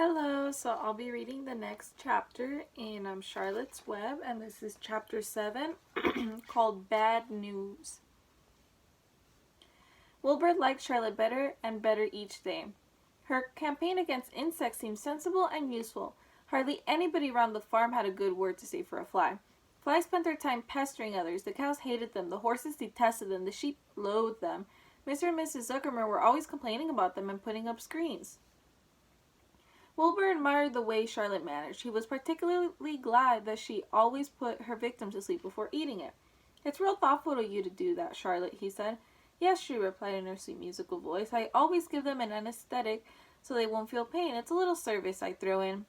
Hello, so I'll be reading the next chapter in Charlotte's Web, and this is chapter 7 called Bad News. Wilbur liked Charlotte better and better each day. Her campaign against insects seemed sensible and useful. Hardly anybody around the farm had a good word to say for a fly. Flies spent their time pestering others. The cows hated them, the horses detested them, the sheep loathed them. Mr. and Mrs. Zuckerman were always complaining about them and putting up screens. Wilbur admired the way Charlotte managed. He was particularly glad that she always put her victim to sleep before eating it. "It's real thoughtful of you to do that, Charlotte," he said. "Yes," she replied in her sweet musical voice. "I always give them an anesthetic so they won't feel pain. It's a little service I throw in."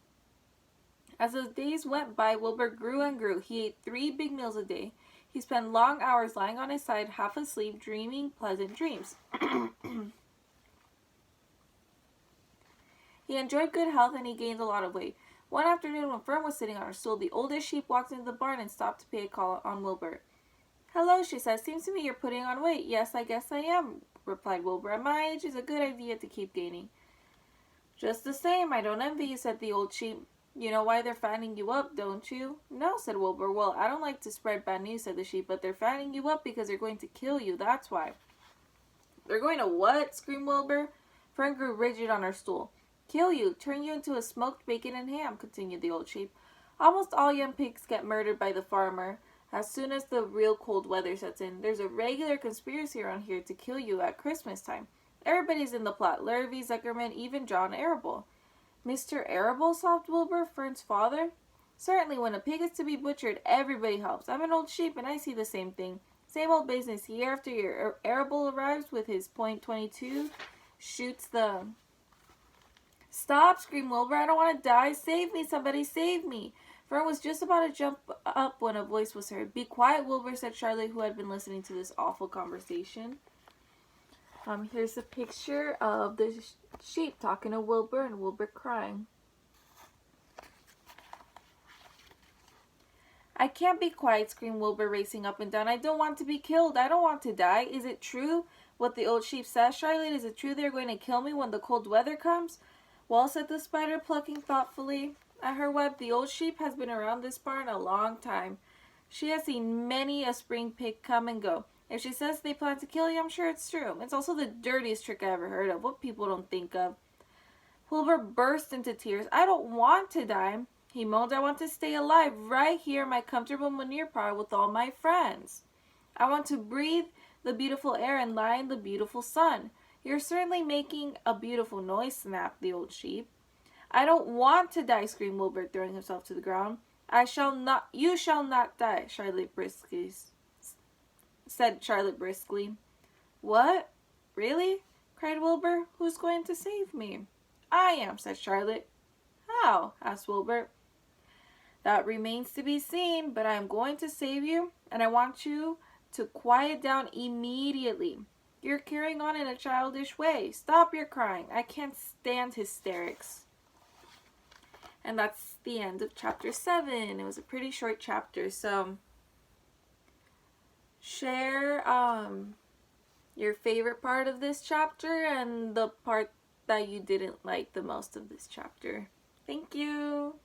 As the days went by, Wilbur grew and grew. He ate 3 big meals a day. He spent long hours lying on his side, half asleep, dreaming pleasant dreams. He enjoyed good health and he gained a lot of weight. One afternoon when Fern was sitting on her stool, the oldest sheep walked into the barn and stopped to pay a call on Wilbur. "Hello," she said. "Seems to me you're putting on weight." "Yes, I guess I am," replied Wilbur. "At my age, it's a good idea to keep gaining." "Just the same, I don't envy you," said the old sheep. "You know why they're fattening you up, don't you?" "No," said Wilbur. "Well, I don't like to spread bad news," said the sheep, "but they're fattening you up because they're going to kill you, that's why." "They're going to what?" screamed Wilbur. Fern grew rigid on her stool. "Kill you, turn you into a smoked bacon and ham," continued the old sheep. "Almost all young pigs get murdered by the farmer as soon as the real cold weather sets in. There's a regular conspiracy around here to kill you at Christmas time. Everybody's in the plot. Lurvy, Zuckerman, even John Arable." "Mr. Arable?" sobbed Wilbur, Fern's father. "Certainly, when a pig is to be butchered, everybody helps. I'm an old sheep and I see the same thing. Same old business year after year. Arable arrives with his .22, shoots the..." "Stop!" screamed Wilbur. "I don't want to die. Save me, somebody, save me." Fern was just about to jump up when a voice was heard. "Be quiet, Wilbur," said Charlotte, who had been listening to this awful conversation. Here's a picture of the sheep talking to Wilbur and Wilbur crying. "I can't be quiet," screamed Wilbur, racing up and down. "I don't want to be killed. I don't want to die. Is it true what the old sheep says, Charlotte? Is it true they're going to kill me when the cold weather comes?" "Well," said the spider, plucking thoughtfully at her web, "the old sheep has been around this barn a long time. She has seen many a spring pig come and go. If she says they plan to kill you, I'm sure it's true. It's also the dirtiest trick I ever heard of. What people don't think of." Wilbur burst into tears. "I don't want to die," he moaned. "I want to stay alive right here in my comfortable manure pile with all my friends. I want to breathe the beautiful air and lie in the beautiful sun." "You're certainly making a beautiful noise," snapped the old sheep. "I don't want to die," screamed Wilbur, throwing himself to the ground. You shall not die," said Charlotte briskly. "What? Really?" cried Wilbur. "Who's going to save me?" "I am," said Charlotte. "How?" asked Wilbur. "That remains to be seen, but I am going to save you, and I want you to quiet down immediately. You're carrying on in a childish way. Stop your crying. I can't stand hysterics." And that's the end of chapter 7. It was a pretty short chapter, so share your favorite part of this chapter and the part that you didn't like the most of this chapter. Thank you.